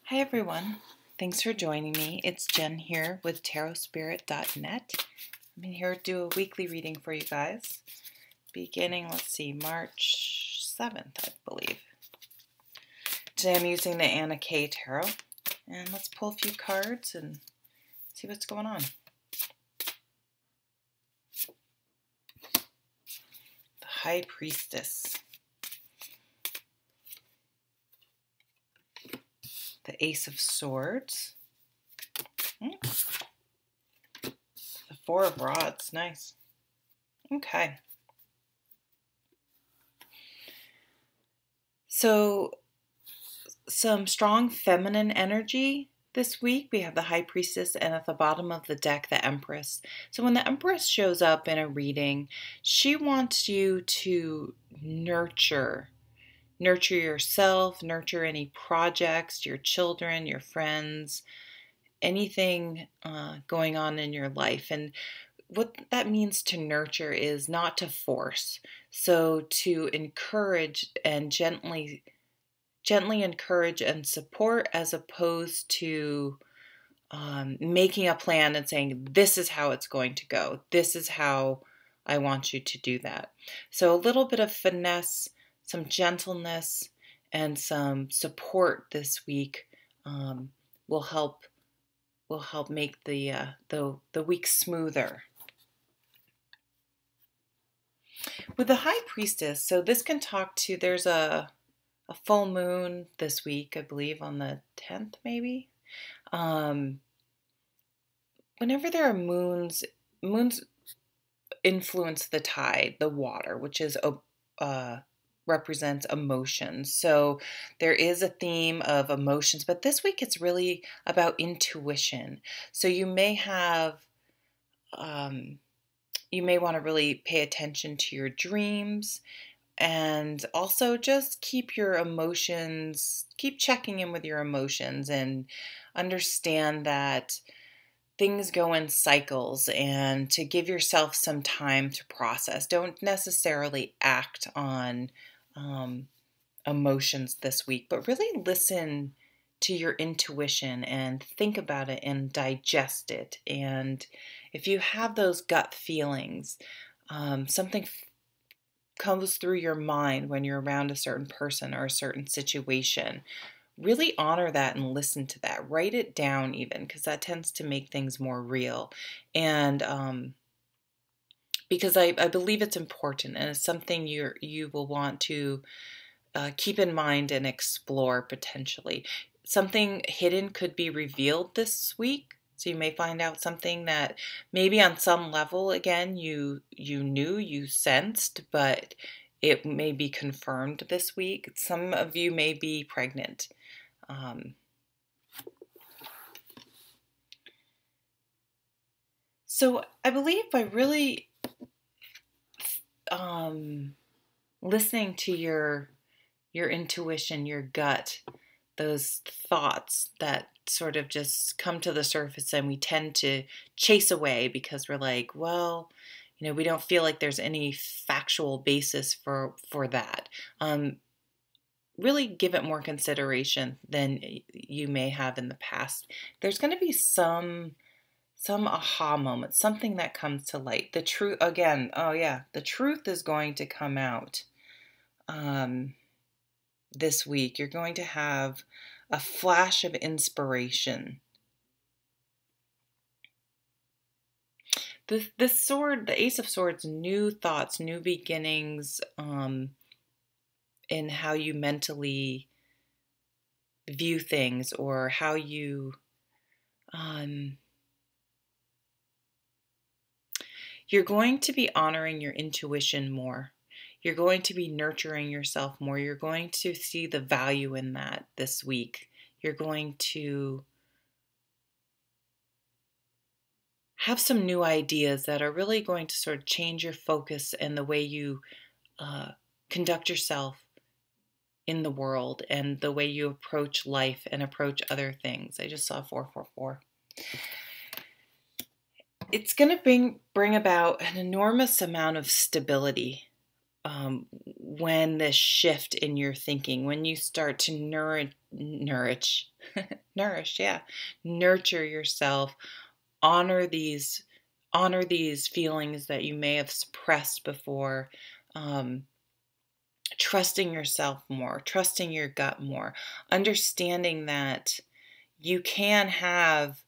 Hi everyone, thanks for joining me. It's Jen here with tarotspirit.net. I'm here to do a weekly reading for you guys, beginning, March 7th, I believe. Today I'm using the Anna K Tarot, and let's pull a few cards and see what's going on. The High Priestess. The Ace of Swords. The Four of Rods, nice. Okay. So, some strong feminine energy this week. We have the High Priestess, and at the bottom of the deck, the Empress. So when the Empress shows up in a reading, she wants you to nurture yourself, nurture any projects, your children, your friends, anything going on in your life. And what that means to nurture is not to force. So to encourage and gently encourage and support, as opposed to making a plan and saying, this is how it's going to go. This is how I want you to do that. So a little bit of finesse, some gentleness, and some support this week will help make the week smoother. With the High Priestess, so this can talk to, there's a full moon this week, I believe on the 10th maybe. Whenever there are moons influence the tide, the water, which is represents emotions. So there is a theme of emotions, but this week it's really about intuition. So you may have you may want to really pay attention to your dreams, and also just keep checking in with your emotions, and understand that things go in cycles, and to give yourself some time to process. Don't necessarily act on emotions this week, but really listen to your intuition and think about it and digest it. And if you have those gut feelings, something comes through your mind when you're around a certain person or a certain situation, really honor that and listen to that. Write it down even, because that tends to make things more real. And because I believe it's important, and it's something you will want to keep in mind and explore potentially. Something hidden could be revealed this week. So you may find out something that maybe on some level, again, you knew, you sensed, but it may be confirmed this week. Some of you may be pregnant. So I believe by really listening to your intuition, your gut, those thoughts that sort of just come to the surface, and we tend to chase away because we're like, well, we don't feel like there's any factual basis for that. Really give it more consideration than you may have in the past. There's going to be some aha moment, something that comes to light. The truth, again, the truth is going to come out this week. You're going to have a flash of inspiration. This sword, the Ace of Swords, new thoughts, new beginnings, in how you mentally view things, or how you you're going to be honoring your intuition more. You're going to be nurturing yourself more. You're going to see the value in that this week. You're going to have some new ideas that are really going to sort of change your focus and the way you conduct yourself in the world, and the way you approach life and approach other things. I just saw 444. It's going to bring about an enormous amount of stability when this shift in your thinking, when you start to nourish, nourish, yeah, nurture yourself, honor these feelings that you may have suppressed before. Um, Trusting yourself more, trusting your gut more, understanding that you can have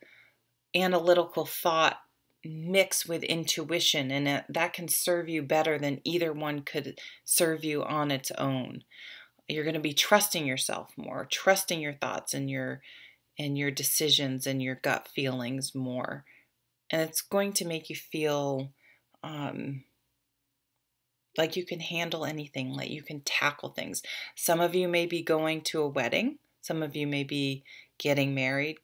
analytical thought mixed with intuition, and that can serve you better than either one could serve you on its own. You're going to be trusting yourself more, trusting your thoughts and your decisions and your gut feelings more. And it's going to make you feel um, like you can handle anything, like you can tackle things. Some of you may be going to a wedding, some of you may be getting married,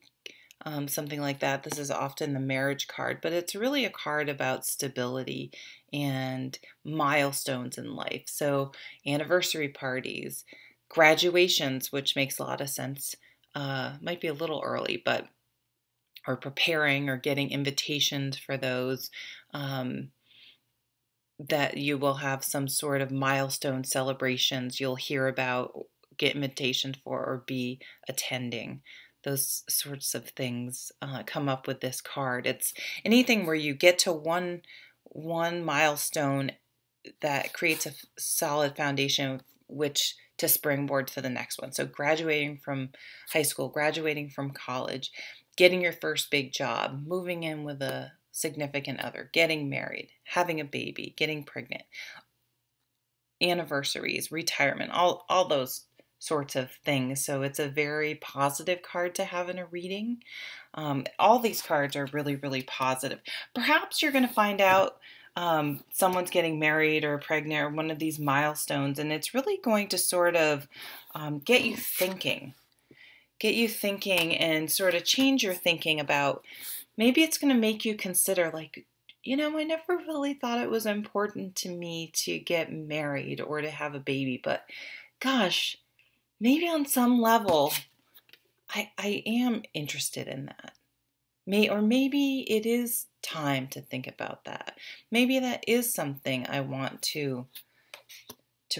something like that. This is often the marriage card, but it's really a card about stability and milestones in life. So, anniversary parties, graduations, which makes a lot of sense, might be a little early, but or preparing or getting invitations for those. That you will have some sort of milestone celebrations you'll hear about, get invitations for, or be attending. Those sorts of things come up with this card. It's anything where you get to one milestone that creates a solid foundation, which to springboard to the next one. So graduating from high school, graduating from college, getting your first big job, moving in with a significant other, getting married, having a baby, getting pregnant, anniversaries, retirement, all those sorts of things. So it's a very positive card to have in a reading. All these cards are really, really positive. Perhaps you're going to find out someone's getting married or pregnant or one of these milestones, and it's really going to sort of get you thinking and sort of change your thinking about. Maybe it's going to make you consider, like, I never really thought it was important to me to get married or to have a baby, but gosh, maybe on some level, I am interested in that. Maybe it is time to think about that. Maybe that is something I want to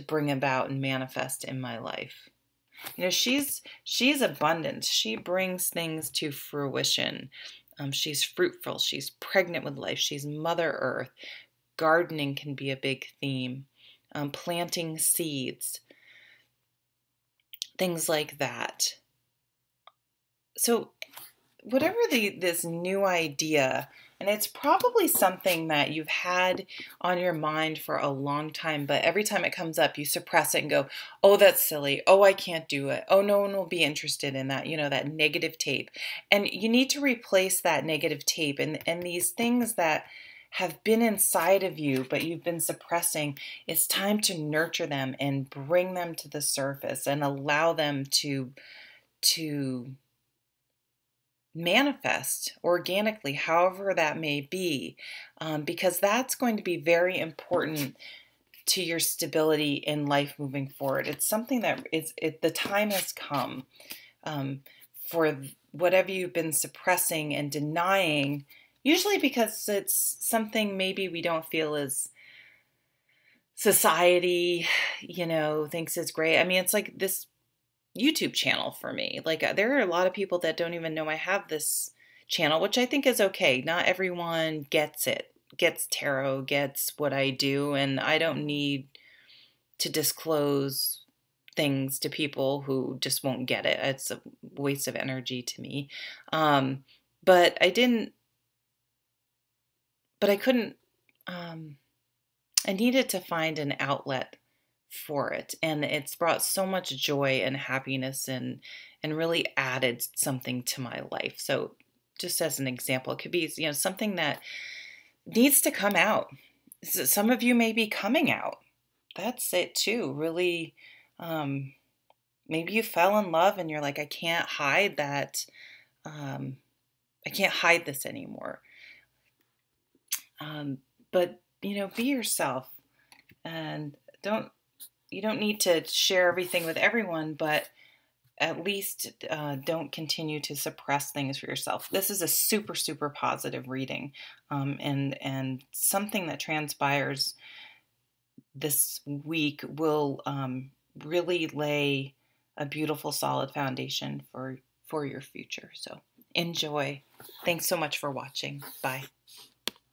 bring about and manifest in my life. She's abundant. She brings things to fruition. She's fruitful. She's pregnant with life. She's Mother Earth. Gardening can be a big theme. Planting seeds. Things like that. So whatever this new idea, and it's probably something that you've had on your mind for a long time, but every time it comes up, you suppress it and go, oh, that's silly. Oh, I can't do it. Oh, no one will be interested in that, that negative tape. And you need to replace that negative tape and these things that have been inside of you, but you've been suppressing. It's time to nurture them and bring them to the surface and allow them to manifest organically, however that may be, because that's going to be very important to your stability in life moving forward. It's something that the time has come for whatever you've been suppressing and denying, usually because it's something maybe we don't feel as society, thinks is great. I mean, it's like this YouTube channel for me. Like there are a lot of people that don't even know I have this channel, which I think is okay. Not everyone gets it, gets tarot, gets what I do, and I don't need to disclose things to people who just won't get it. It's a waste of energy to me. But I couldn't, I needed to find an outlet for it, and it's brought so much joy and happiness and really added something to my life. So just as an example, it could be something that needs to come out. Some of you may be coming out. That's it too. Really, maybe you fell in love and you're like, I can't hide that. I can't hide this anymore. But be yourself, and you don't need to share everything with everyone, but at least don't continue to suppress things for yourself. This is a super, super positive reading, and something that transpires this week will really lay a beautiful, solid foundation for your future. So enjoy. Thanks so much for watching. Bye.